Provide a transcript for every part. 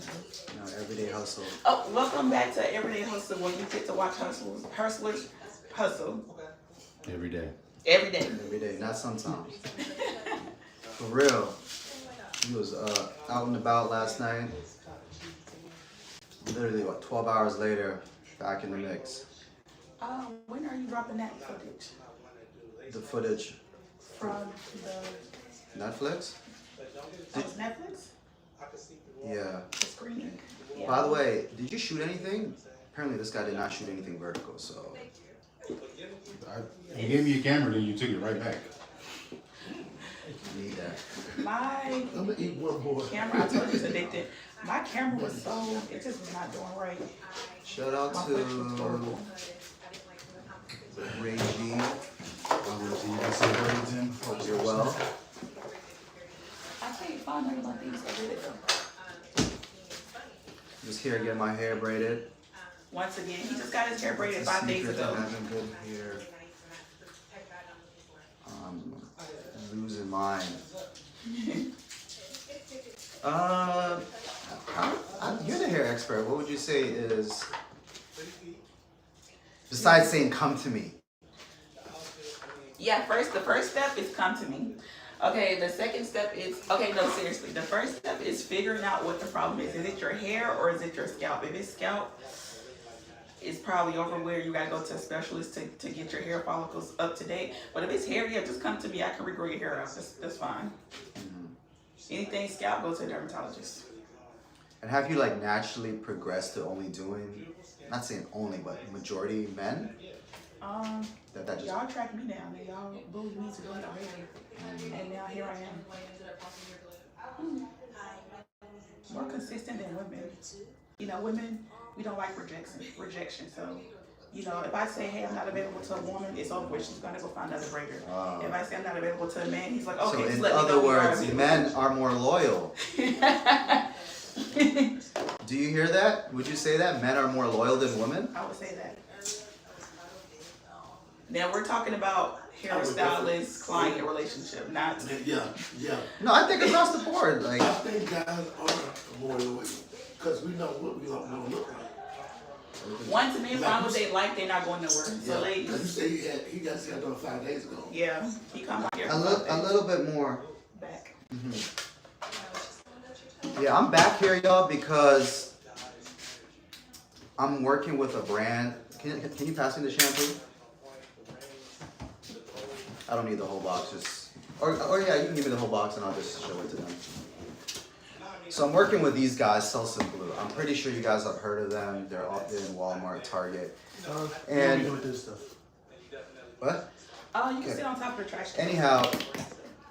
No, everyday hustle. Oh, welcome back to Everyday Hustle, where you get to watch hustlers hustle Every day. every day. Every day, not sometimes. For real. He was out and about last night. Literally, what, 12 hours later, back in the mix. When are you dropping that footage? The footage From the Netflix? Netflix? Yeah. The screening. Yeah. By the way, did you shoot anything? Apparently this guy did not shoot anything vertical, so. You gave me a camera, then you took it right back. I need that. My I'm gonna eat one more. camera, I told you it's addicted. My camera was so, it just was not doing right. Shout out My to footage was horrible. Ray G. You got some braids in? Hope you're well. I can't find none of my things. I did it. Just here getting my hair braided. Once again, he just got his hair braided The 5 days secret ago. to having good hair. Losing mine. You're the hair expert. What would you say is, besides saying "come to me"? Yeah, the first step is come to me. Okay, the second step is, okay, no, seriously. The first step is figuring out what the problem is. Is it your hair or is it your scalp? If it's scalp, it's probably over where you gotta go to a specialist to get your hair follicles up to date. But if it's hair, yeah, just come to me. I can regrow your hair out. That's fine. Anything scalp, go to a dermatologist. And have you like naturally progressed to only doing, not saying only, but majority men? That just Y'all tracked me down and y'all bullied me to do your hair. And now here I am. More consistent than women. You know, women, we don't like rejection. So, you know, if I say, hey, I'm not available to a woman, it's over with. She's gonna go find another braider. If I say I'm not available to a man, he's like, okay, so just in let me other know words, men are more loyal. Do you hear that? Would you say that men are more loyal than women? I would say that. Now we're talking about hairstylist client relationship, not. Yeah. No, I think across the board. Like, I think guys are more loyal because we know what we don't want to look like. Once men find what they like, they're not going nowhere. So ladies. Because you say he got hair done 5 days ago. Yeah, he come out here. a little bit more. Back. Yeah, I'm back here, y'all, because I'm working with a brand. Can you pass me the shampoo? I don't need the whole box, just or yeah, you can give me the whole box and I'll just show it to them. So I'm working with these guys, Salsa Blue. I'm pretty sure you guys have heard of them. They're all in Walmart, Target. And with this stuff. what? Oh, you can sit on top of the trash can. Anyhow,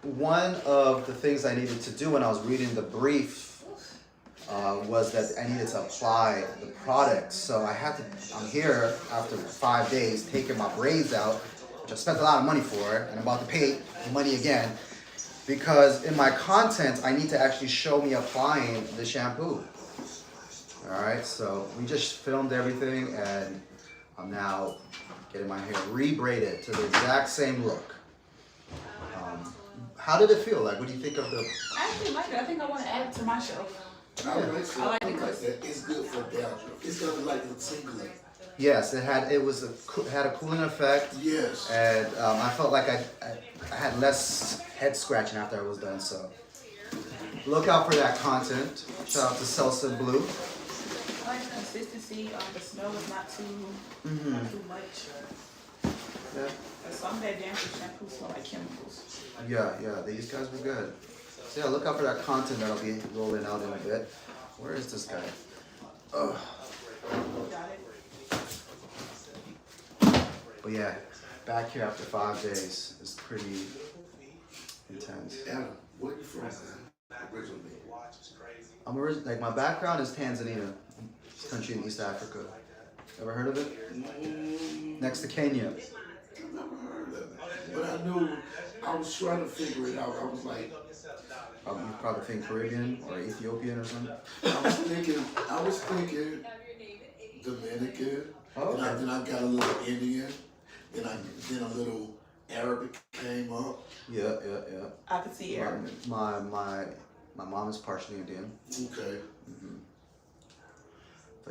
one of the things I needed to do when I was reading the brief was that I needed to apply the product. So I'm here after 5 days taking my braids out, which I spent a lot of money for, and I'm about to pay money again, because in my content, I need to actually show me applying the shampoo. All right, so we just filmed everything, and I'm now getting my hair re-braided to the exact same look. How did it feel? Like, what do you think of the... I actually like it. I think I want to add it to my shelf. I like it. I like it. That. It's good for dandruff. It's gonna be like a tingling. Yes, it had a cooling effect. Yes. And I felt like I had less head scratching after I was done. So look out for that content. Shout out to Salsa Blue. I like the consistency. The smell is not too much. Yeah, Some of that damn shampoo smell like chemicals. yeah. These guys were good. So yeah, look out for that content that'll be rolling out in a bit. Where is this guy? Oh. Got it. But yeah, back here after 5 days is pretty intense. Adam, where you from, man? Originally. I'm like, my background is Tanzania, country in East Africa. Ever heard of it? Next to Kenya. I've never heard of it. But I knew, I was trying to figure it out. I was like, You probably think Caribbean or Ethiopian or something. I was thinking Dominican. Oh, okay. Then I got a little Indian. Then a little Arabic came up. Yeah. I could see Aaron. My mom is partially Indian. Okay.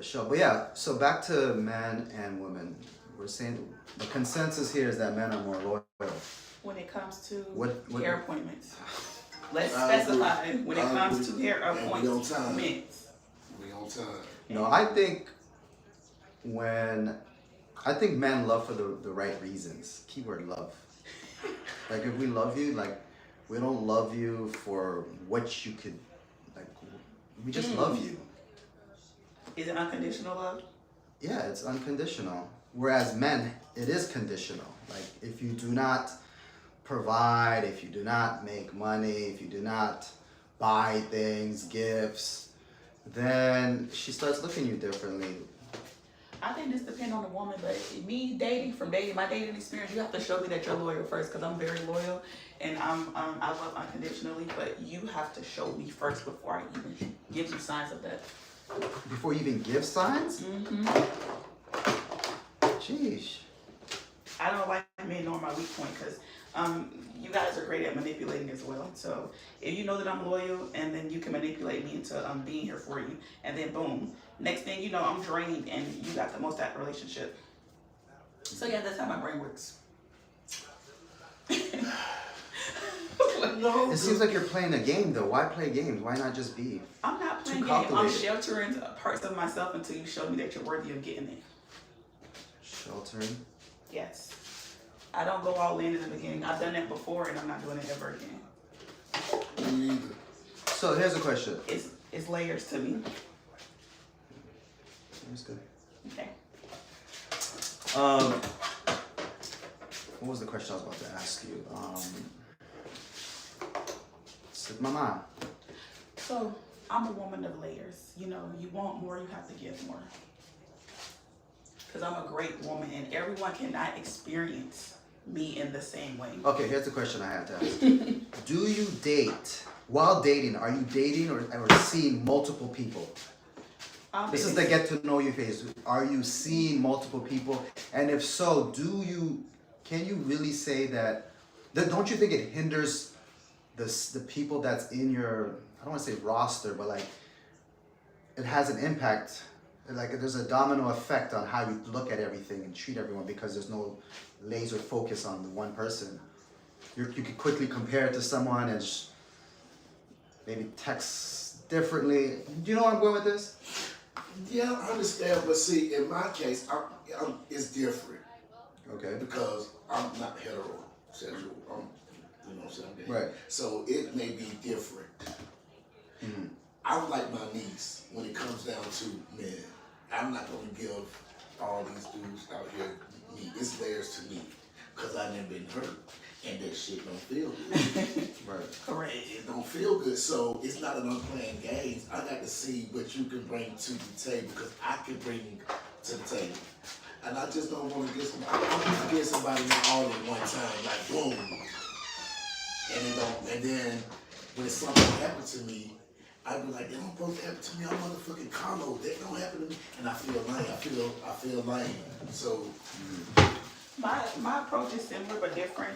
For sure. But yeah, so back to men and women. We're saying the consensus here is that men are more loyal. When it comes to What- hair appointments. Let's I agree. specify when it I comes agree. to hair And we on appointments. time. We on time. No, I think men love for the right reasons. Keyword love. Like if we love you, like we don't love you for what you could, like we just love you. Is it unconditional love? Yeah, it's unconditional. Whereas men, it is conditional. Like if you do not provide, if you do not make money, if you do not buy things, gifts, then she starts looking at you differently. I think this depends on the woman, but me dating, my dating experience, you have to show me that you're loyal first, because I'm very loyal and I love unconditionally, but you have to show me first before I even give you signs of that. Before you even give signs? Mm-hmm. Sheesh. I don't like men knowing my weak point, because you guys are great at manipulating as well. So if you know that I'm loyal, and then you can manipulate me into being here for you, and then boom, next thing you know, I'm drained and you got the most out of the relationship. So yeah, that's how my brain works. No, It seems like you're playing a game though. Why play games? Why not just be? I'm not playing Too games. I'm calculated. sheltering parts of myself until you show me that you're worthy of getting it. Sheltering? Yes. I don't go all in the beginning. I've done that before and I'm not doing it ever again. me either. So here's a question. It's layers to me. That's good. Okay. What was the question I was about to ask you? Slipped my mind. So I'm a woman of layers. You know, you want more, you have to give more. Because I'm a great woman and everyone cannot experience me in the same way. Okay, here's the question I had to ask. Do you date? While dating, are you dating or seeing multiple people? This is the get to know you phase. Are you seeing multiple people? And if so, can you really say that don't you think it hinders the people that's in your, I don't want to say roster, but like it has an impact. Like there's a domino effect on how you look at everything and treat everyone because there's no laser focus on the one person. You could quickly compare it to someone and maybe text differently. Do you know where I'm going with this? Yeah, I understand, but see, in my case, it's different Okay. because I'm not heterosexual. You know what I'm saying? Right. So it may be different. Mm-hmm. I'm like my niece when it comes down to men. I'm not gonna give all these dudes out here me. It's theirs to me because I never been hurt, and that shit don't feel good. Right. Correct. It don't feel good, so it's not that I'm playing games. I got to see what you can bring to the table because I can bring to the table. And I just don't want to get somebody. I want to get somebody all at one time, like boom. And it don't. And then when something happens to me, I be like, they don't supposed to happen to me. I'm motherfucking Carlo. That don't happen to me. And I feel lame. I feel lame. So My approach is similar but different.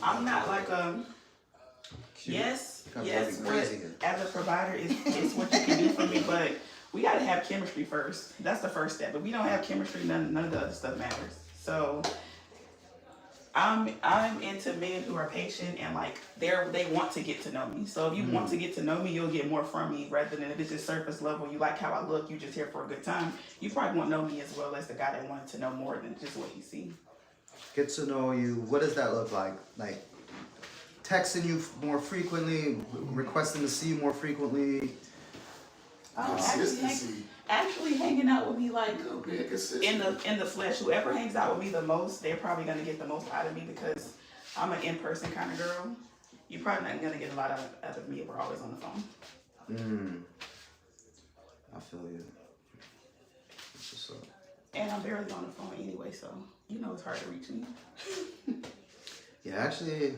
I'm not like yes, Kind of yes, looking but crazy here. as a provider, it's what you can do for me, but we gotta have chemistry first. That's the first step. If we don't have chemistry, none of the other stuff matters. So I'm into men who are patient and like they want to get to know me. So if you want to get to know me, you'll get more from me rather than if it's just surface level. You like how I look, you just here for a good time. You probably won't know me as well as the guy that wanted to know more than just what he sees. Get to know you. What does that look like? Like texting you more frequently, requesting to see you more frequently. consistency. Actually hanging out with me like You know, being consistent. in the flesh. Whoever hangs out with me the most, they're probably gonna get the most out of me because I'm an in-person kind of girl. You're probably not gonna get a lot out of me if we're always on the phone. I feel you. That's what's up. And I'm barely on the phone anyway, so you know it's hard to reach me. Yeah, actually,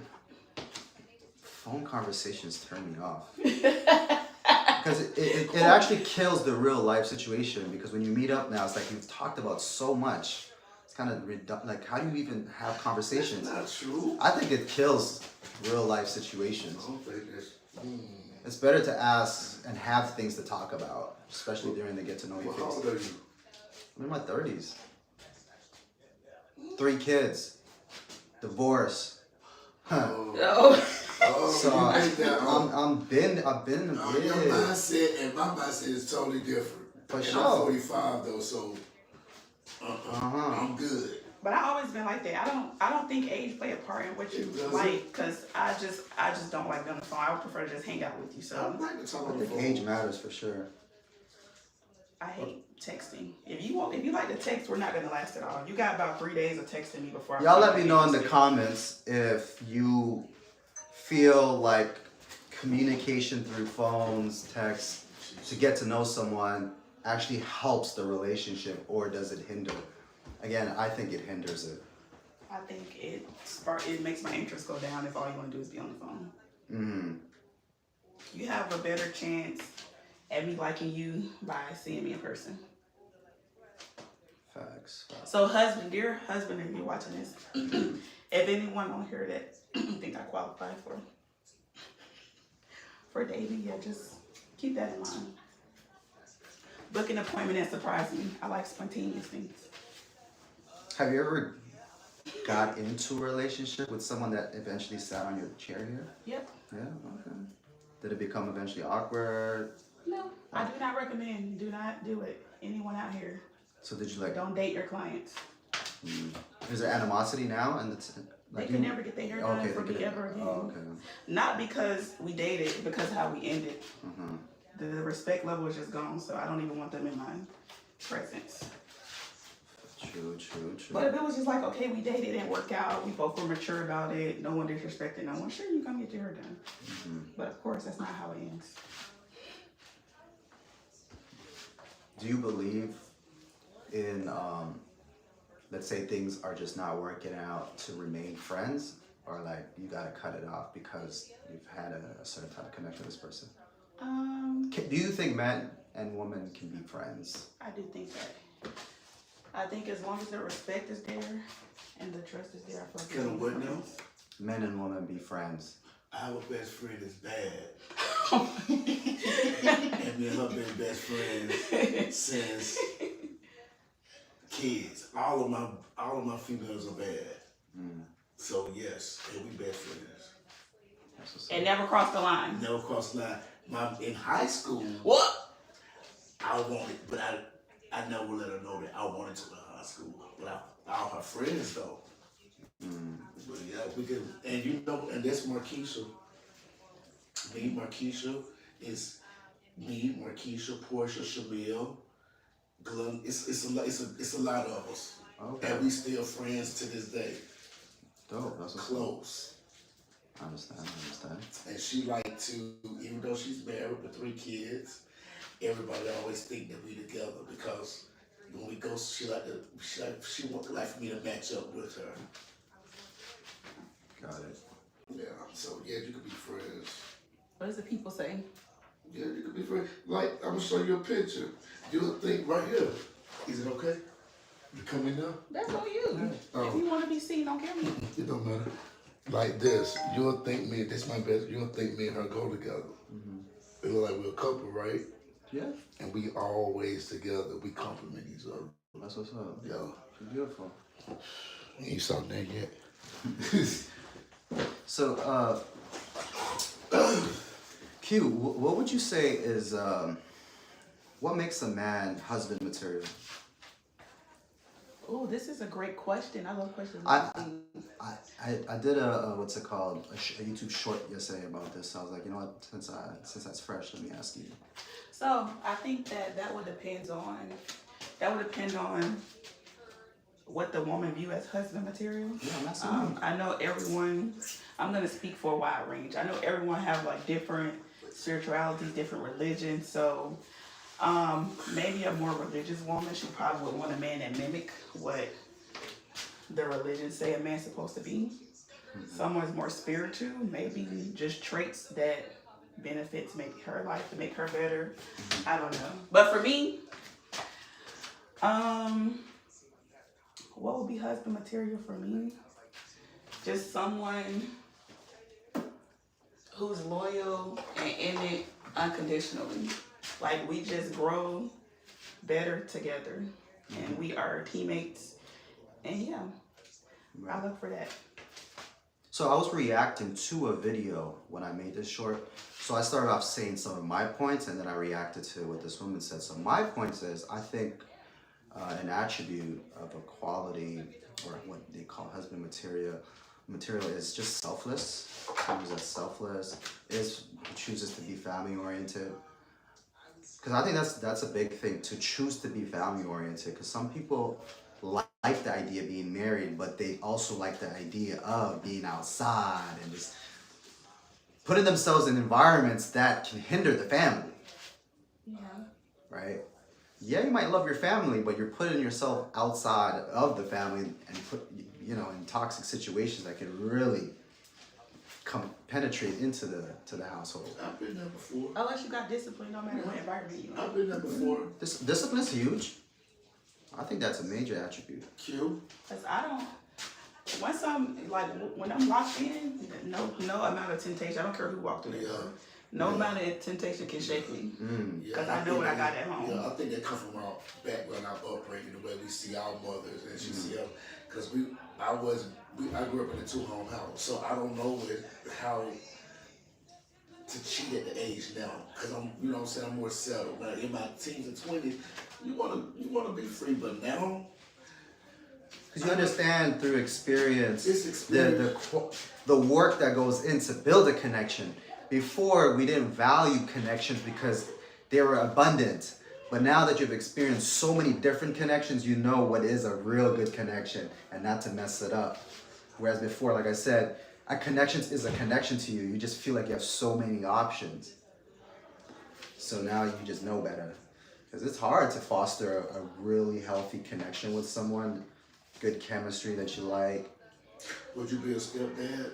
phone conversations turn me off. Because it actually kills the real life situation. Because when you meet up now, it's like you've talked about so much. It's kind of like, how do you even have conversations? That's not true. I think it kills real life situations. I don't think that's. It's better to ask and have things to talk about, especially during the get to know you Well, how phase. old are you? I'm in my 30s. 3 kids. Divorce. Huh. Oh. So you make that I've been your mindset and my mindset is totally different. For and sure. I'm 45 though, so I'm good. But I always been like that. I don't think age play a part in what you like, cause I just don't like being on the phone. I would prefer to just hang out with you. So I like to talk on I the think phone. age matters for sure. I hate texting. If you like to text, we're not gonna last at all. You got about 3 days of texting me before. Y'all let me know in the comments if you feel like communication through phones, text, to get to know someone actually helps the relationship, or does it hinder? Again, I think it hinders it. I think it makes my interest go down if all you want to do is be on the phone. Mm-hmm. You have a better chance at me liking you by seeing me in person. Facts. So dear husband, if you're watching this, if anyone on here that you think I qualify for dating, yeah, just keep that in mind. Book an appointment and surprise me. I like spontaneous things. Have you ever got into a relationship with someone that eventually sat on your chair here? Yep. Yeah, okay. Did it become eventually awkward? No, I do not recommend. Do not do it. Anyone out here, So did you like, don't date your clients. is there animosity now? And They can never get their hair done for me ever again. Oh, okay. Not because we dated, because how we ended. Mm-hmm. The respect level is just gone, so I don't even want them in my presence. True. But if it was just like, okay, we dated, it didn't work out, we both were mature about it, no one disrespected no one, sure, you come get your hair done. Mm-hmm. But of course, that's not how it ends. Do you believe in, let's say things are just not working out, to remain friends? Or like, you gotta cut it off because you've had a certain type of connection with this person? Do you think men and women can be friends? I do think that. I think as long as the respect is there and the trust is there, I feel like Can what now? Men and women be friends. Our best friend is bad. And me and her been best friends since kids. All of my females are bad. Mm. So yes, and we best friends. That's what's It up. never crossed the line. Never crossed the line. In high school, What? I wanted, but I never let her know that I wanted to in high school. But all her friends though. Mm. But yeah, we could, and you know, and that's Markeisha. Me, Markeisha, is me, Markeisha, Portia, Shamil, Glenn. It's a lot of us, Okay. and we still friends to this day. Dope. That's what's up. Close. I understand. And she like to, even though she's married with 3 kids, everybody always think that we together because when we go, she would like for me to match up with her. Got it. Yeah. So yeah, you could be friends. What does the people say? Yeah, you could be friends. Like, I'm gonna show you a picture. You'll think right here. Is it okay? You come in now? That's on you. Oh. If you want to be seen on camera. It don't matter. Like this, you'll think this my best. You'll think me and her go together. Mm-hmm. It look like we're a couple, right? Yeah. And we always together. We compliment each other. That's what's up. Yeah. She's beautiful. You ain't saw that yet. So, Q, what would you say is, what makes a man husband material? Oh, this is a great question. I love questions. I did a what's it called, a YouTube short yesterday about this. So I was like, you know what, since that's fresh, let me ask you. So I think that would depend on what the woman view as husband material. Yeah, I'm asking I know everyone. I'm gonna speak for a wide range. I know everyone have like different spiritualities, different religions. So maybe a more religious woman, she probably would want a man that mimic what the religion say a man's supposed to be. Someone's more spiritual, maybe just traits that benefits maybe her life to make her better. I don't know. But for me, what would be husband material for me? Just someone who's loyal and in it unconditionally. Like we just grow better together. and we are teammates. And yeah, I look for that. So I was reacting to a video when I made this short. So I started off saying some of my points, and then I reacted to what this woman said. So my point is, I think an attribute of a quality, or what they call husband material is just selfless. Someone that's selfless, chooses to be family oriented. Because I think that's a big thing, to choose to be family oriented. Because some people like the idea of being married, but they also like the idea of being outside and just putting themselves in environments that can hinder the family. Yeah. Right? Yeah, you might love your family, but you're putting yourself outside of the family and put, in toxic situations that can really penetrate into the household. I've been there before. Unless you got discipline, no matter what environment you in. I've been there before. Discipline is huge. I think that's a major attribute. Q. Cause when I'm locked in, no amount of temptation. I don't care who walked through the door. No amount of temptation can shake me. Cause I know what I got at home. Yeah, I think that comes from our background, our upbringing, the way we see our mothers and she see us. Cause I grew up in a 2-home house, so I don't know how to cheat at the age now. Cause I'm more settled. Now in my teens and 20s, you wanna be free, but now. Because you understand through experience, the the work that goes in to build a connection. Before, we didn't value connections because they were abundant. But now that you've experienced so many different connections, you know what is a real good connection and not to mess it up. Whereas before, like I said, a connection is a connection to you. You just feel like you have so many options. So now you just know better. Because it's hard to foster a really healthy connection with someone. Good chemistry that you like. Would you be a stepdad?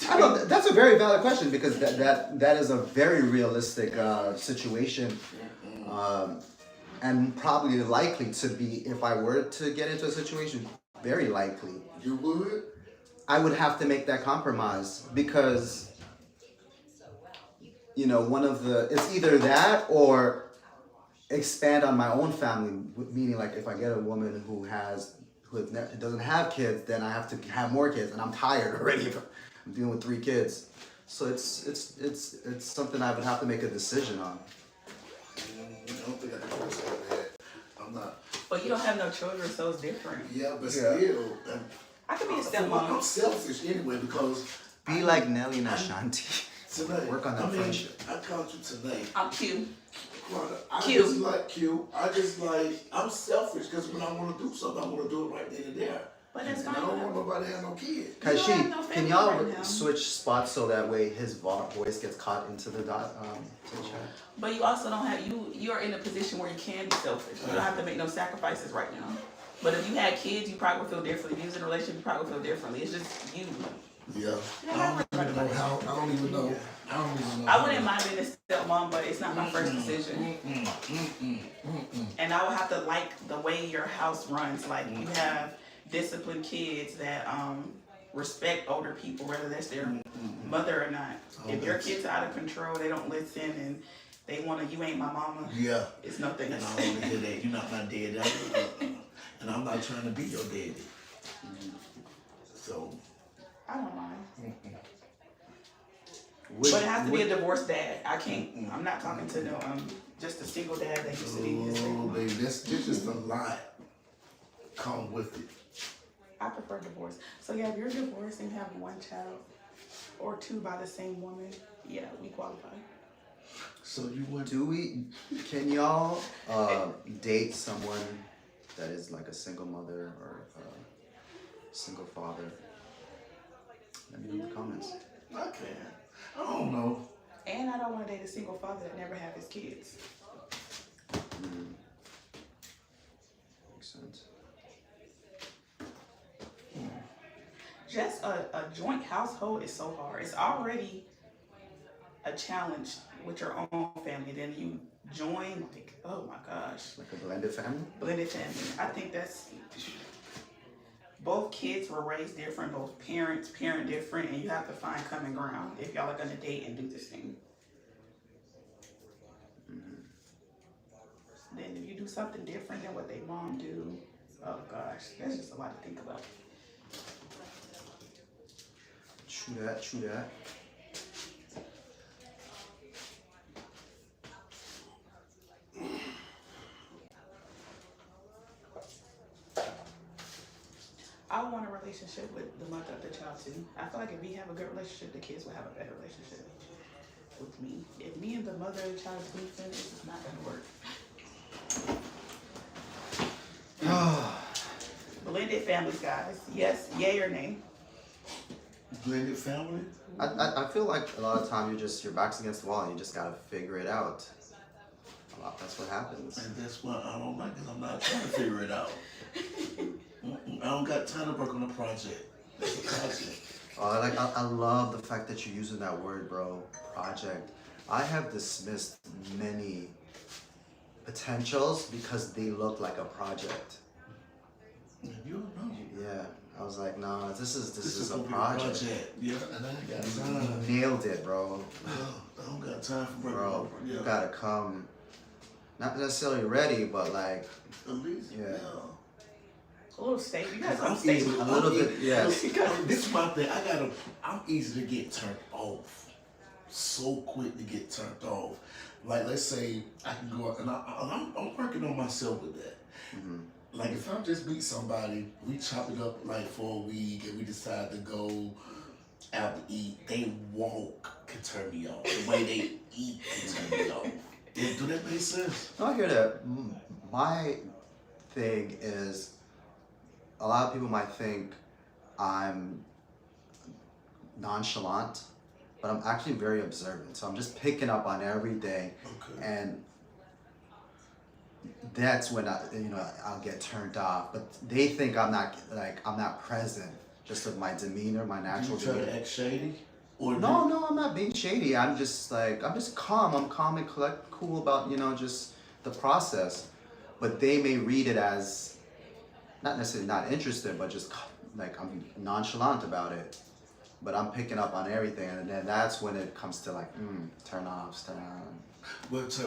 I know that's a very valid question, because that is a very realistic situation, and probably likely to be, if I were to get into a situation, very likely. You would? I would have to make that compromise, because it's either that or expand on my own family, meaning like if I get a woman who doesn't have kids, then I have to have more kids, and I'm tired already. I'm dealing with 3 kids, so it's something I would have to make a decision on. I don't think I can do that. I'm not. But you don't have no children, so it's different. Yeah, but still. I could be a stepmom. I'm selfish anyway, because. Be like Nelly and Ashanti. Tonight. Work on that friendship. I called you tonight. I'm cute. I'm selfish, because when I want to do something, I want to do it right then and there. But that's and fine. I don't want nobody to have no kids. Kaishi, can y'all switch spots so that way his voice gets caught into the chat? But you also don't have, you're in a position where you can be selfish. You don't have to make no sacrifices right now. But if you had kids, you probably would feel differently. If you was in a relationship, you probably would feel differently. It's just you. Yeah. I don't even know. I wouldn't mind being a stepmom, but it's not my first decision. And I would have to like the way your house runs. Like you have disciplined kids that respect older people, whether that's their mother or not. If your kids are out of control, they don't listen, and they want to, you ain't my mama. Yeah. It's no thing. And I don't want to hear that. You're not my daddy. And I'm not trying to be your daddy. So. I don't mind. But it has to be a divorced dad. I can't. I'm not talking to no just a single dad that used to be his Oh, single. baby, this just a lot. Come with it. I prefer divorce. So yeah, if you're divorced and you have 1 child or 2 by the same woman, yeah, we qualify. So you went. Can y'all date someone that is like a single mother or a single father? Let me know in the comments. I can't. I don't know. And I don't want to date a single father that never have his kids. Makes sense. Just a joint household is so hard. It's already a challenge with your own family. Then you join, like, oh my gosh. Like a blended family? Blended family. I think that's, both kids were raised different, both parent different, and you have to find common ground if y'all are gonna date and do this thing. do something different than what they mom do. Oh gosh, that's just a lot to think about. True that, true that. I want a relationship with the mother of the child too. I feel like if we have a good relationship, the kids will have a better relationship with me. If me and the mother of the child is beefing, this is not gonna work. Blended families, guys. Yes, yay or nay? Blended family? I feel like a lot of time your back's against the wall and you just gotta figure it out. A lot, that's what happens. And that's why I don't like it. I'm not trying to figure it out. I don't got time to work on a project. It's a project. I love the fact that you're using that word, bro. Project. I have dismissed many potentials because they look like a project. You don't know. Yeah, I was like, nah, this is a gonna be project. Yeah, and I ain't got You time. nailed it, bro. I don't got time for work. Bro, Yeah. you gotta come, not necessarily ready, but like, At least, Yeah. A little stable. You guys I'm are stable. easy. a little bit, yeah. This is my thing. I'm easy to get turned off. So quick to get turned off. Like, let's say I can go out, and I'm working on myself with that. Mhm. Like, if I just meet somebody, we chop it up like for a week, and we decide to go out to eat, they walk can turn me off. The way they eat can turn me off. Do that make sense? No, I hear that. My thing is, a lot of people might think I'm nonchalant, but I'm actually very observant. So I'm just picking up on everything, Okay. and that's when I'll get turned off. But they think I'm not present, just with my demeanor, my Do natural you try demeanor. to act shady? Or No, I'm not being shady. I'm just calm. I'm calm and cool about, just the process. But they may read it as not necessarily not interested, but just like I'm nonchalant about it. But I'm picking up on everything, and then that's when it comes to like, turn offs, turn on. what is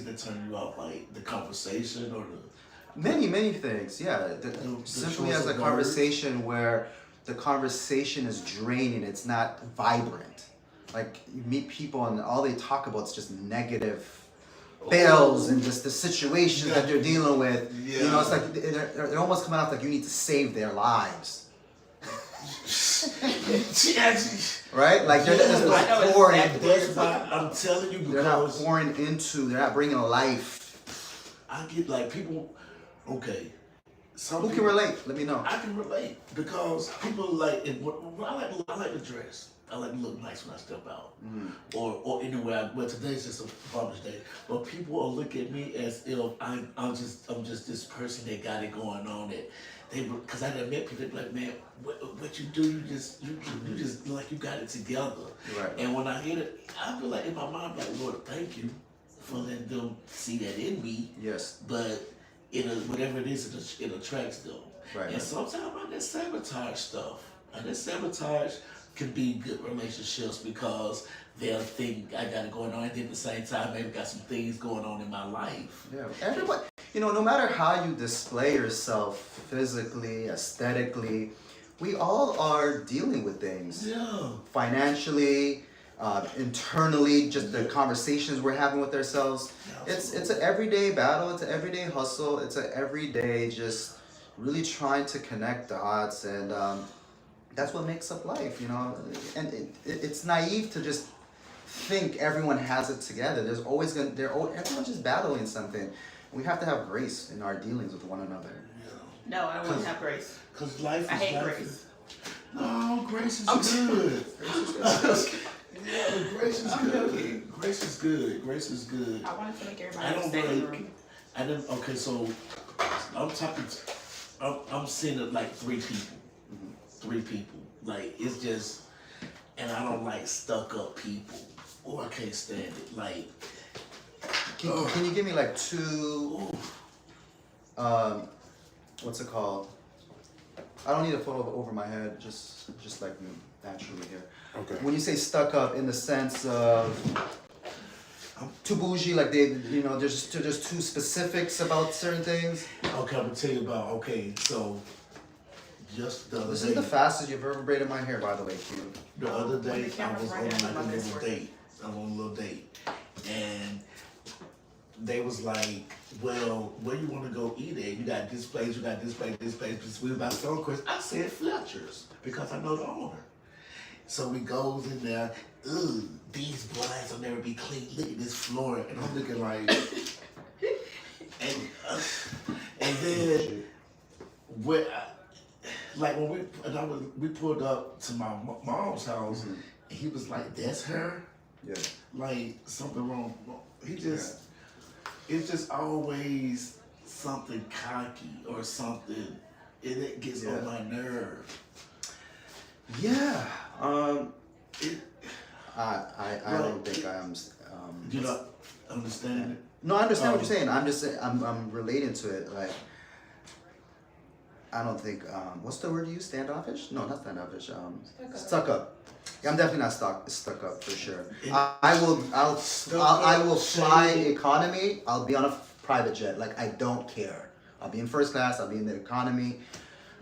it that turn you off? Like the conversation or the Many things, yeah. The Simply choice as a of conversation where the conversation is draining, it's not vibrant. Like you meet people and all they talk about is just negative bills and just the situations that they're dealing with. Yeah. It's like they're almost coming off like you need to save their lives. Right? Like they're I know just pouring. exactly. That's why I'm telling you, They're not because pouring into. They're not bringing life. I get like people. Okay, some Who can people- relate? Let me know. I can relate because people like it. I like to dress. I like to look nice when I step out, or anywhere. Well, today's just a Father's Day, but people will look at me as if I'm just this person that got it going on. That because I done met people that be like, man, what you do, you just like you got it together. Right. And when I hear it, I feel like in my mind, like, Lord, thank you for letting them see that in me. Yes. But whatever it is, it attracts them. Right. And sometimes I just sabotage stuff. And this sabotage can be good relationships because they'll think I got it going on, and then at the same time, maybe got some things going on in my life. Yeah, everybody, no matter how you display yourself physically, aesthetically, we all are dealing with things. Yeah. Financially, internally, just the conversations we're having with ourselves. It's an everyday battle, it's an everyday hustle, it's an everyday just really trying to connect dots, and that's what makes up life, and it's naive to just think everyone has it together. There's always everyone's just battling something. We have to have grace in our dealings with one another. No, I wouldn't have grace. Because life is I hate life. grace. No, grace is good. Yeah, grace is good. Grace is good. Grace is good. I wanted to make I everybody don't stay in the like. room. I didn't. Okay, so I'm talking. I'm seeing it like three people. Three people. Like it's just, and I don't like stuck up people. Oh, I can't stand it. Like, Can you give me like two, what's it called? I don't need a photo over my head, just like naturally here. Okay. When you say stuck up in the sense of, too bougie, like they, you know, there's too specifics about certain things. Okay, I'm gonna tell you about. Okay, so just the other This day. is the fastest you've ever braided my hair, by the way, Q. The other day, the I camera's was right on after like my a little Discord. date. I'm on a little date, and they was like, "Well, where you want to go eat at? You got this place, you got this place, this place." We was about Stonecrest. I said Fletcher's because I know the owner. So we goes in there. Ugh, these blinds will never be clean. Look at this floor, and I'm looking like, and then where. Like when we pulled up to my mom's house, and he was like, "That's her." Yeah. Like something wrong. He just, it's just always something cocky or something, and it gets on my nerve. Yeah. It, I don't think I'm. you know, understand? No, I understand what you're saying. I'm just saying, I'm relating to it. Like, I don't think, what's the word you use? Standoffish? No, not standoffish. Stuck up. Yeah, I'm definitely not stuck up for sure. I will fly economy. I'll be on a private jet. Like, I don't care. I'll be in first class. I'll be in the economy.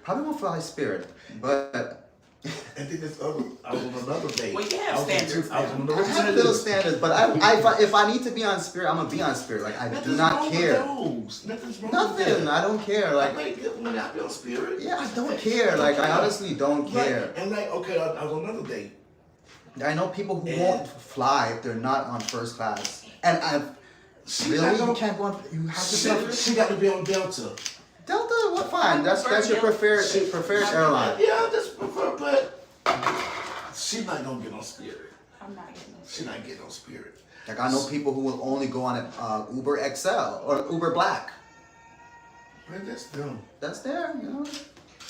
Probably won't fly Spirit, but. And then this other, I was on another date. Well, you have standards. I was on I have little standards, but if I need to be on Spirit, I'm gonna be on Spirit. Like, I do not care. Nothing's wrong Nothing. with that. I don't care. Like, I make good money. I be on Spirit. yeah, I don't care. Like, I honestly don't care. And like, okay, I was on another date. I know people who won't fly if they're not on first class, and you can't go on. You have to. She got to be on Delta. Delta, what? Fine. That's your preferred airline. Yeah, I just prefer, but she's not gonna get on Spirit. I'm not getting this. She's not getting on Spirit. Like, I know people who will only go on Uber XL or Uber Black. Man, that's them. That's there, you know.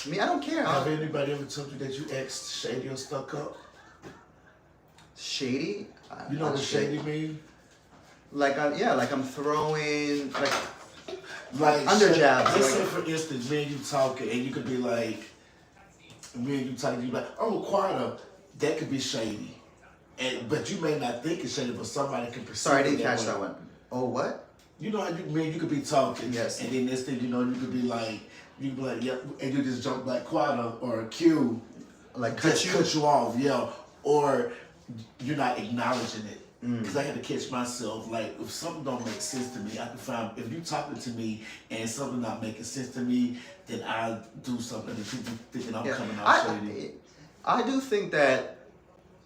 I mean, I don't care. Have anybody ever told you that you ex shady or stuck up? Shady? You know what shady mean? Like, like I'm throwing, Like under jabs. Let's say for instance, me and you talking, and you could be like, me and you talking, you be like, "Oh, Quada," that could be shady, but you may not think it's shady, but somebody can perceive. Sorry, I didn't it catch way. that one. Oh, what? You know how you could be talking, Yes. and then this thing, you know, you could be like, yeah, and you just jump like Quada or a Q, Like, cut you off, yeah, or you're not acknowledging it. Because I had to catch myself, like, if something don't make sense to me, I can find, if you talking to me and something not making sense to me, then I do something that people thinking I'm coming out shady. I do think that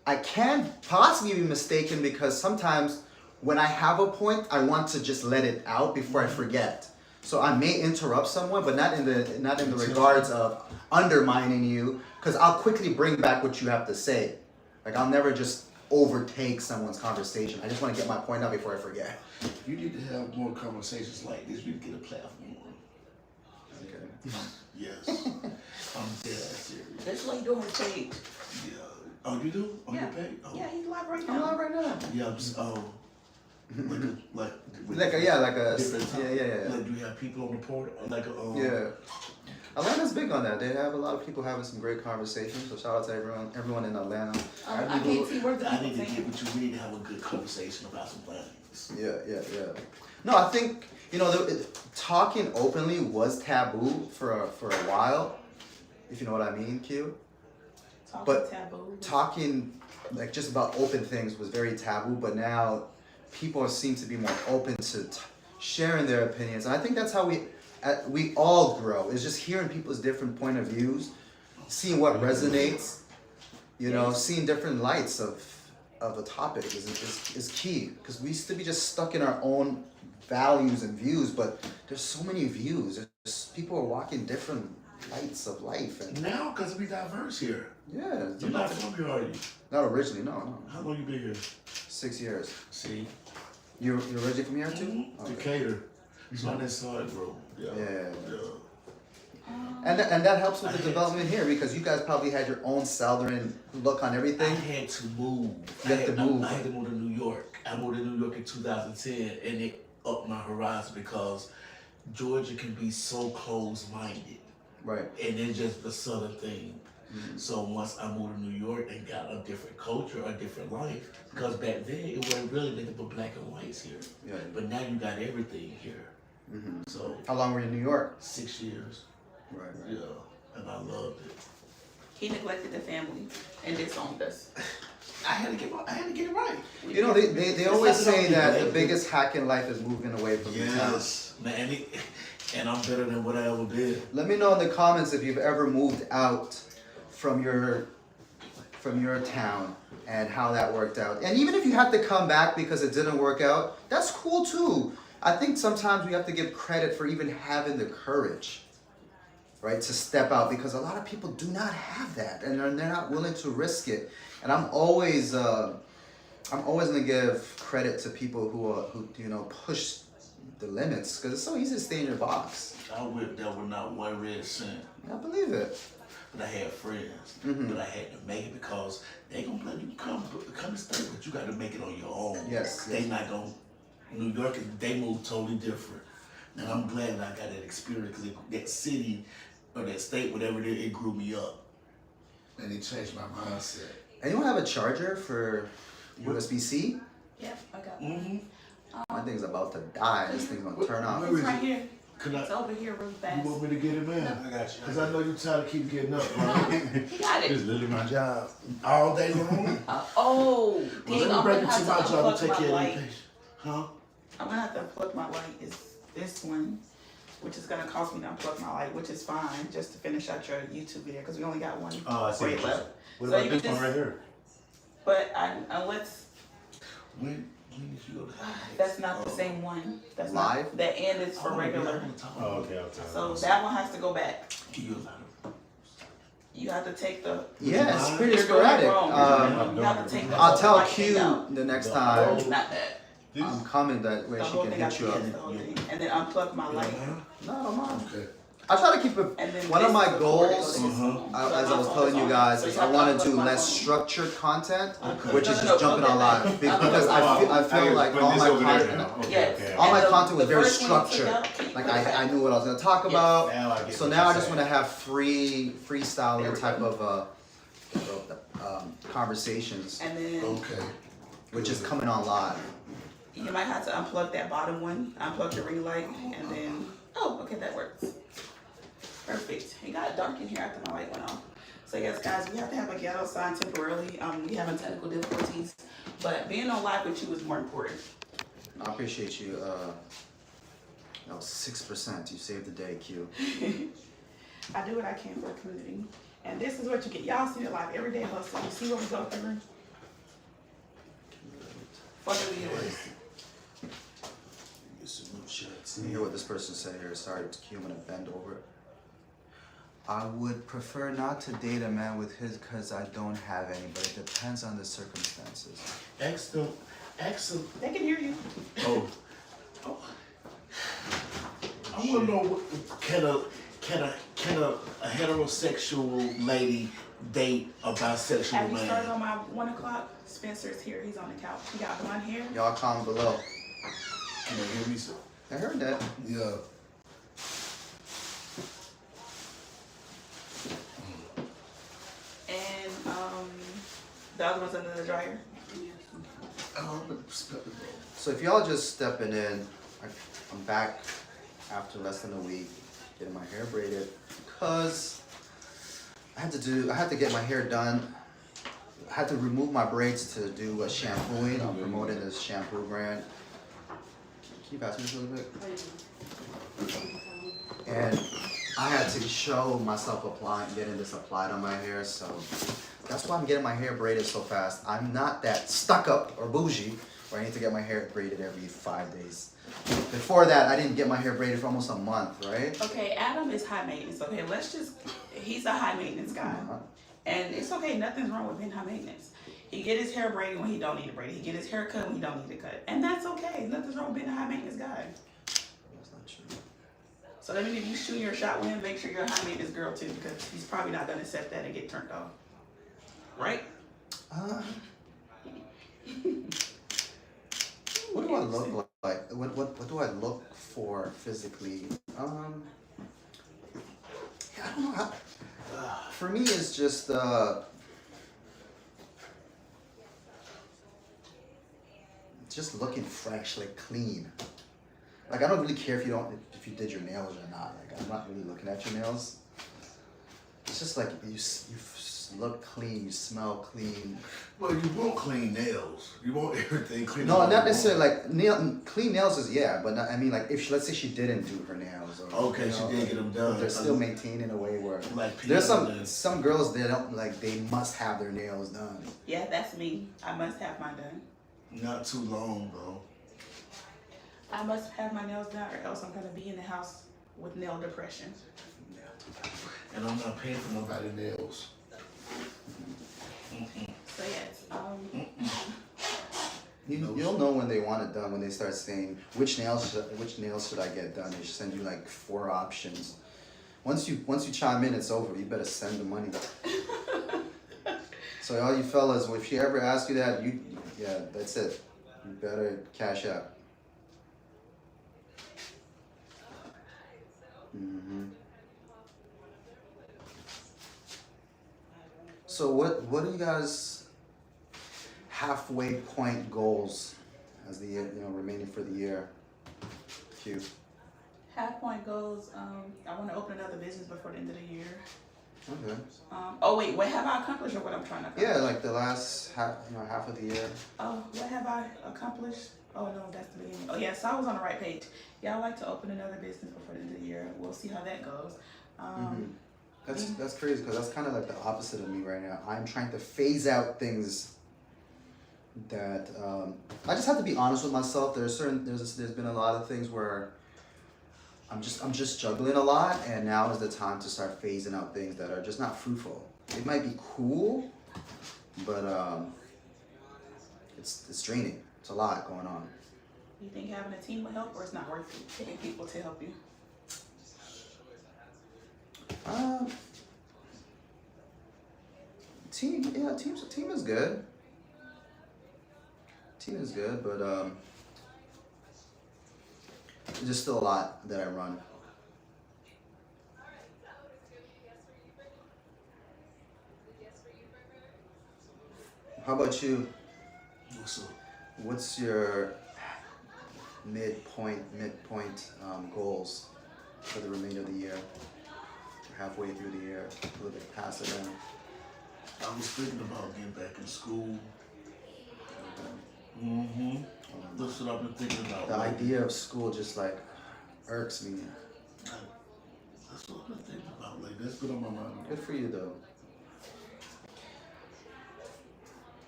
I can possibly be mistaken because sometimes when I have a point, I want to just let it out before I forget. So I may interrupt someone, but not in the regards of undermining you, because I'll quickly bring back what you have to say. Like, I'll never just overtake someone's conversation. I just want to get my point out before I forget. You need to have more conversations like this. You need to get a platform. Okay. Yes. I'm dead serious. That's what you do on the page. Yeah. Oh, you do? On Yeah. your page? Oh. Yeah, he's live right I'm now. live right now. Yeah, I'm just, different Like a yeah. Like, do you have people on the portal? Like a, Yeah. Atlanta's big on that. They have a lot of people having some great conversations. So shout out to everyone in Atlanta. I can't see where the I need to people get what you need to have a good conversation about some things. Yeah. No, I think talking openly was taboo for a while, if you know what I mean, Q. But taboo. talking like just about open things was very taboo. But now people seem to be more open to sharing their opinions, and I think that's how we all grow. It's just hearing people's different point of views, seeing what resonates. Seeing different lights of a topic is key, because we used to be just stuck in our own values and views, but there's so many views. People are walking different lights of life, and now because we diverse here. yeah, You're not from here, are you? not originally, no. How long you been here? 6 years. See, You're originally from here too? Okay. Decatur. So I didn't saw it, bro. Yeah. And that helps with the development here, because you guys probably had your own Southern look on I everything. had to move. You had to move. I had to move to New York. I moved to New York in 2010, and it upped my horizon because Georgia can be so close-minded, Right. and it's just the southern thing. So once I moved to New York and got a different culture, a different life, because back then it wasn't really nothing but black and whites here. Yeah. But now you got everything here. So How long were you in New York? 6 years. Right. Yeah, and I loved it. He neglected the family and disowned us. I had to get it right. You know, they always It's not say about that the neglecting. biggest hack in life is moving away from your town. Yes, man, and I'm better than what I ever did. Let me know in the comments if you've ever moved out from your town and how that worked out. And even if you have to come back because it didn't work out, that's cool too. I think sometimes we have to give credit for even having the courage, right, to step out, because a lot of people do not have that and they're not willing to risk it. And I'm always gonna give credit to people who you know, push the limits, because it's so easy to stay in your box. I whipped that with not one red cent. I believe it. But I had friends, but I had to make it because they gonna let you come to stay, but you got to make it on your own. Yes, They not gonna. New York, they move totally different. And I'm glad that I got that experience, because that city or that state, whatever it is, it grew me up. And it changed my mindset. Anyone have a charger for USB-C? Yep, I got Mm-hmm. My thing's about to die. This thing's gonna turn off. It's right here. Could It's over here real fast. You want me to get it, man? I got you. Because I know you tired of keep getting up, right? He got It's it. literally my job. All day long? Oh, Well, dang, let me I'm break gonna it to my have to job and unplug take my care of light. the patient. Huh? I'm gonna have to unplug my light. Is this one, which is gonna cost me to unplug my light, which is fine, just to finish out your YouTube video, because we only got one Oh, I see. braid left. What So about you this can one just- right here? But unless When did you go to that's not the same one. That's Live? Not, the end is for regular. Oh, okay. So that one has to go back. Give you a lot of. You have to take the. Yeah, it's pretty You're doing it sporadic. wrong. You have to take the I'll whole tell light thing Q out. the next No, time not that. I'm coming that way The she whole can thing out hit you up. the whole thing. And then unplug my light. No, I don't mind. Okay. I try to keep it. And then One of this my is the cord that goals, goes to this phone. So as I my was phone telling is you on. guys, So is you I have to want to do unplug my less phone. structured content, Unplug- which is no, just no, jumping plug on that live. in. Because I feel like all my content. Yes. All my And content was the very first one you took structured. out, can you Like put it back? I knew what I was gonna talk Yes. about. Now I get So what now you're I just saying. want to have freestyling There we type go. of conversations, And then Okay. which is coming on live. you might have to unplug that bottom one, unplug the ring light, and then, oh, okay, that works. Perfect. It got dark in here after my light went off. So yes, guys, we have to have a ghetto sign temporarily. We having technical difficulties, but being on live with you is more important. I appreciate you. That was 6%. You saved the day, Q. I do what I can for the community. And this is what you get. Y'all see it live every day hustle. You see what we go through? For the viewers. Get some new shirts. Let me hear what this person said here. Sorry, it's Q. I'm gonna bend over. I would prefer not to date a man with his because I don't have any, but it depends on the circumstances. Excellent. They can hear you. Oh. I want to know what can a heterosexual lady date a bisexual Have you started man? on my 1 o'clock? Spencer's here. He's on the couch. He got blonde hair. Y'all comment below. Can you hear me, sir? I heard that. Yeah. And the other one's under the dryer. So if y'all just stepping in, I'm back after less than a week, getting my hair braided because I had to get my hair done. I had to remove my braids to do a shampooing. I'm promoting this shampoo brand. Can you pass me this a little bit? And I had to show myself getting this applied on my hair, so that's why I'm getting my hair braided so fast. I'm not that stuck up or bougie where I need to get my hair braided every 5 days. Before that, I didn't get my hair braided for almost a month, right? Okay, Adam is high maintenance. Okay, he's a high maintenance guy. And it's okay, nothing's wrong with being high maintenance. He get his hair braided when he don't need it braided. He get his hair cut when he don't need it cut. And that's okay. Nothing's wrong with being a high maintenance guy. That's not true. So that means if you shoot your shot with him, make sure you're a high maintenance girl too, because he's probably not gonna accept that and get turned off. Right? What do I look like? What do I look for physically? Yeah, I don't know. For me, it's just looking fresh, like clean. Like I don't really care if you did your nails or not. Like I'm not really looking at your nails. It's just like you look clean, you smell clean. Well, you want clean nails. You want everything clean. No, not necessarily like clean nails is but not, I mean like if let's say she didn't do her nails or Okay, she did get them done. They're still maintained in a way where Like there's peanut some girls they don't like they must have their nails done. Yeah, that's me. I must have mine done. Not too long though. I must have my nails done, or else I'm gonna be in the house with nail depression. And I'm not paying for nobody's nails. So yes, You'll know when they want it done when they start saying which nails should I get done. They should send you like 4 options. Once you chime in, it's over. You better send the money. So all you fellas, if she ever asks you that, that's it. You better cash out. So what are you guys halfway point goals as the year, remaining for the year? Q. half point goals. I want to open another business before the end of the year. Okay. Oh wait, what have I accomplished, or what I'm trying to accomplish? Yeah, like the last half of the year. Oh, what have I accomplished? Oh no, that's the beginning. Oh yeah, so I was on the right page. Yeah, I'd like to open another business before the end of the year. We'll see how that goes. That's crazy because that's kind of like the opposite of me right now. I'm trying to phase out things that I just have to be honest with myself. There's been a lot of things where I'm just juggling a lot, and now is the time to start phasing out things that are just not fruitful. It might be cool, but it's draining. It's a lot going on. You think having a team will help, or it's not worth it getting people to help you? Team is good. Team is good, but there's still a lot that I run. How about you? What's your midpoint goals for the remainder of the year? We're halfway through the year, a little bit past it now. I was thinking about getting back in school. That's what I've been thinking about. The idea of school just like irks me. That's what I've been thinking about. Like that's been on my mind. Good for you though.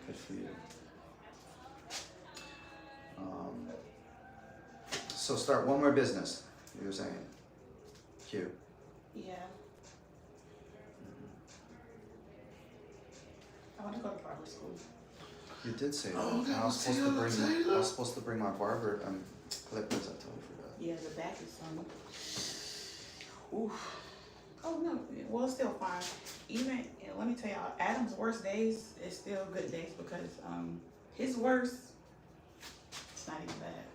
Good for you. So start one more business. You were saying. Q. Yeah. I want to go to barber school. You did say that. Oh, I was supposed to bring my barber clippers. I totally forgot. Yeah, the back is some. Oof. Oh no, well it's still fine. Even let me tell y'all, Adam's worst days is still good days because his worst, it's not even bad.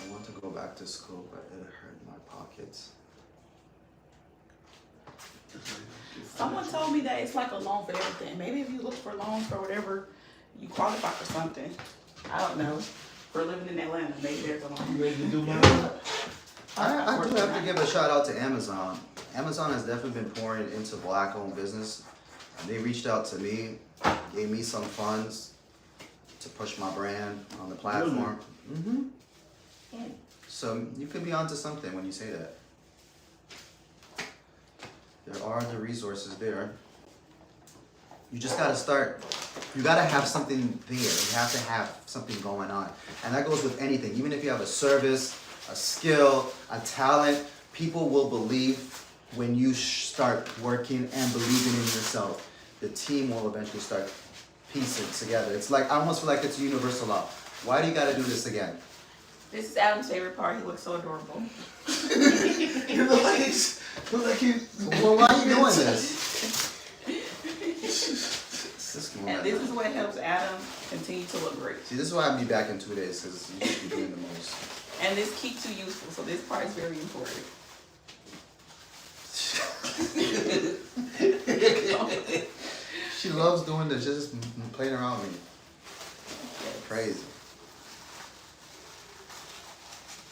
I want to go back to school, but it hurt my pockets. Someone told me that it's like a loan for everything. Maybe if you look for loans for whatever, you qualify for something. I don't know. For living in Atlanta, maybe there's a loan. You ready to do mine? I do have to give a shout out to Amazon. Amazon has definitely been pouring into black-owned business. They reached out to me, gave me some funds to push my brand on the platform. So you could be onto something when you say that. There are the resources there. You just gotta start. You gotta have something there. You have to have something going on. And that goes with anything. Even if you have a service, a skill, a talent, people will believe when you start working and believing in yourself. The team will eventually start piecing together. It's like, I almost feel like it's a universal law. Why do you gotta do this again? This is Adam's favorite part. He looks so adorable. You look like he's. Well, why are you doing this? And this is what helps Adam continue to look great. See, this is why I'll be back in 2 days, because you should be doing the most. And this keeps you useful, so this part is very important. She loves doing this, just playing around with me. Crazy.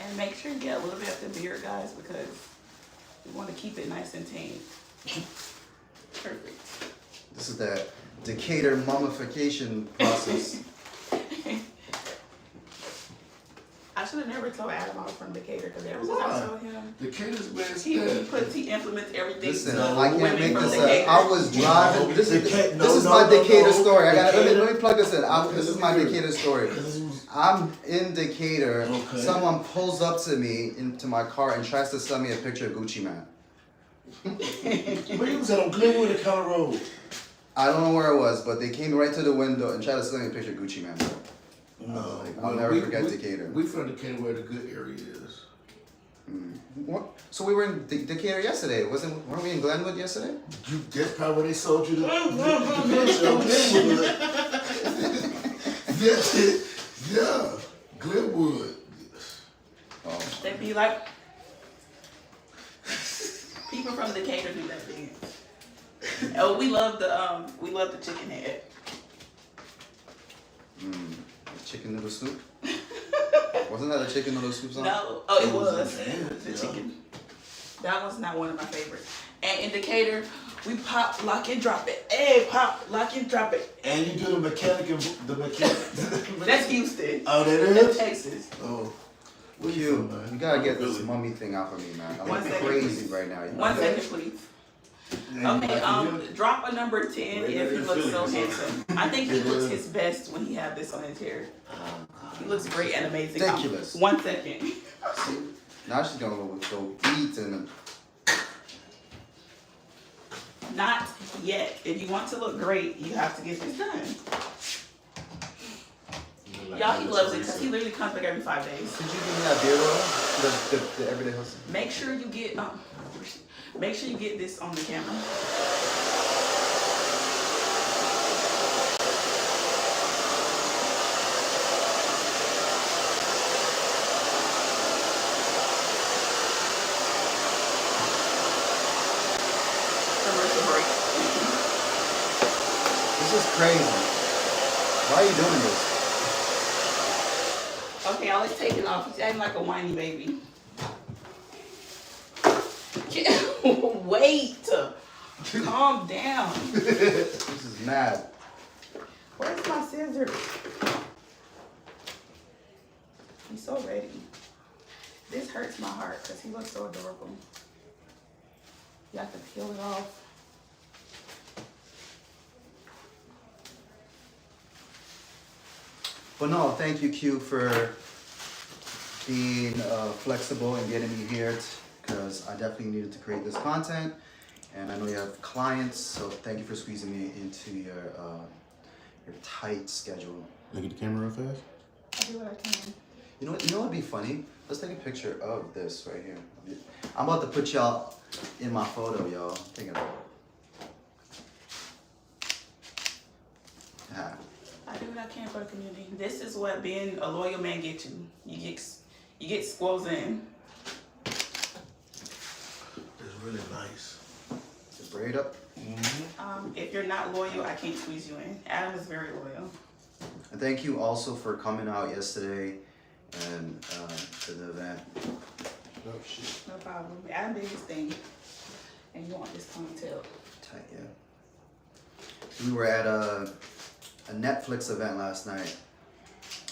And make sure you get a little bit of the beard, guys, because we want to keep it nice and tame. Perfect. This is the Decatur mummification process. I should have never told Adam I was from Decatur, because ever since I told him, Decatur's where it's he implements everything. Listen, to I can't women make from this Decatur. up. I was driving. This is my Decatur story. Let me plug this in. This is my Decatur story. I'm in Decatur. Okay. Someone pulls up to me into my car and tries to sell me a picture of Gucci Man. Where you was at, on Glenwood or County Road? I don't know where it was, but they came right to the window and tried to sell me a picture of Gucci Man. No. I'll never forget Decatur. We from Decatur where the good area is. What? So we were in Decatur yesterday. Weren't we in Glenwood yesterday? That's probably where they sold you the picture of Glenwood. Yeah, Glenwood. Oh. They be like, people from Decatur do that thing. Oh, we love the chicken head. Chicken noodle soup? Wasn't that a chicken noodle soup song? No, oh, it was the Yeah. chicken. That was not one of my favorites. And in Decatur, we pop, lock, and drop it. Hey, pop, lock, and drop it. And you do the mechanic and the mechanic. That's Houston. Oh, that That's is? Texas. Oh. Where You, from, man? you gotta get this Really? mummy thing out for me, man. I'm One second, crazy please. right now. 1 second, please. Okay, drop a number 10 if he looks so handsome. I think he looks his best when he have this on his hair. He looks great and amazing. Ridiculous. 1 second. See, now she's gonna go eat and Not yet. If you want to look great, you have to get this done. Y'all, he loves it because he literally comes back every 5 days. Could you give me that beard oil? The everyday hustle. Make sure you get this on the camera. Commercial break. This is crazy. Why are you doing this? Okay, I'll take it off. He's acting like a whiny baby. Wait. Calm down. This is mad. Where's my scissors? He's so ready. This hurts my heart because he looks so adorable. You have to peel it off. But no, thank you, Q, for being flexible and getting me here because I definitely needed to create this content. And I know you have clients, so thank you for squeezing me into your tight schedule. Look at the camera real fast. I'll do what I can. You know what'd be funny? Let's take a picture of this right here. I'm about to put y'all in my photo, y'all. Think about it. Ah. I do what I can for the community. This is what being a loyal man gets you. You get squoze in. It's really nice. Just braid up. If you're not loyal, I can't squeeze you in. Adam is very loyal. And thank you also for coming out yesterday and to the event. Oh shit. No problem. Adam did his thing. And you want this ponytail. Tight, yeah. We were at a Netflix event last night.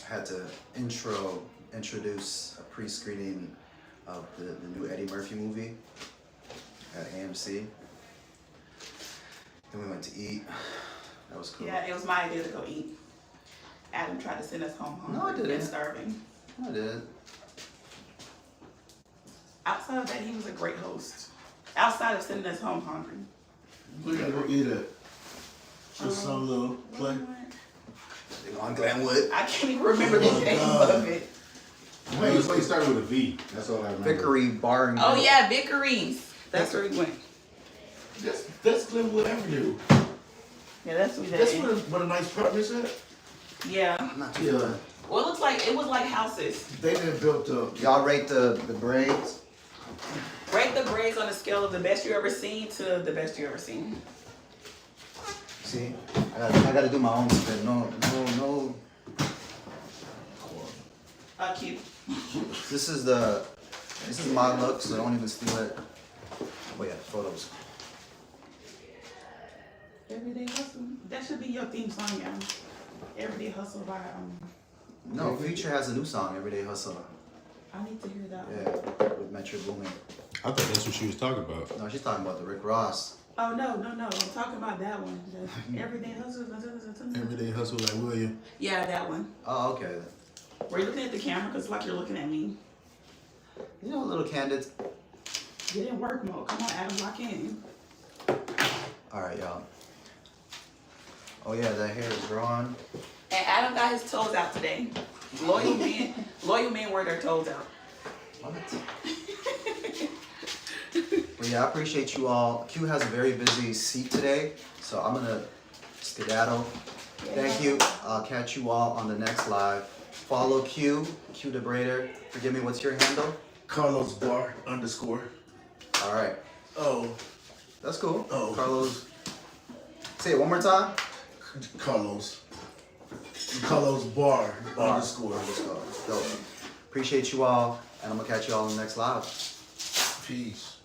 I had to introduce a pre-screening of the new Eddie Murphy movie at AMC. Then we went to eat. That was cool. Yeah, it was my idea to go eat. Adam tried to send us home hungry No, I didn't. and starving. I did. Outside of that, he was a great host. Outside of sending us home hungry. We gotta go eat it. Just some little play. On Glenwood. I can't even remember the Oh, name God. of it. Wait, it started with a V. That's all I remember. Vickery Bar and Oh Grill. yeah, Vickery's. That's where we went. That's Glenwood Avenue. Yeah, that's where That's that where a nice apartment's at. Yeah. I'm not too Yeah. far. Well, it was like houses. They been built up. Y'all rate the braids? Rate the braids on a scale of the best you ever seen to the best you ever seen. See, I gotta do my own spin. No. Cute. This is my look, so don't even steal it. Oh yeah, photos. Everyday Hustle. That should be your theme song, y'all. Everyday Hustle by No, Future has a new song, Everyday Hustle. I need to hear that one. Yeah, with Metro Boomin. I thought that's what she was talking about. No, she's talking about the Rick Ross. Oh no. I'm talking about that one. The Everyday Hustle. Everyday hustle like William. Yeah, that one. Oh, okay. Were you looking at the camera? Cause it's like you're looking at me. You know, a little candid. Get in work mode. Come on, Adam, lock in. All right, y'all. Oh yeah, that hair is growing. And Adam got his toes out today. Loyal men wear their toes out. What? Well, yeah, I appreciate you all. Q has a very busy seat today, so I'm gonna skedaddle. Thank you. I'll catch you all on the next live. Follow Q the Braider. Forgive me, what's your handle? Carlos Bar _ All right, Oh, that's cool. Oh. Carlos. Say it one more time. Carlos Bar _ Dope. Appreciate you all, and I'm gonna catch you all in the next live. Peace.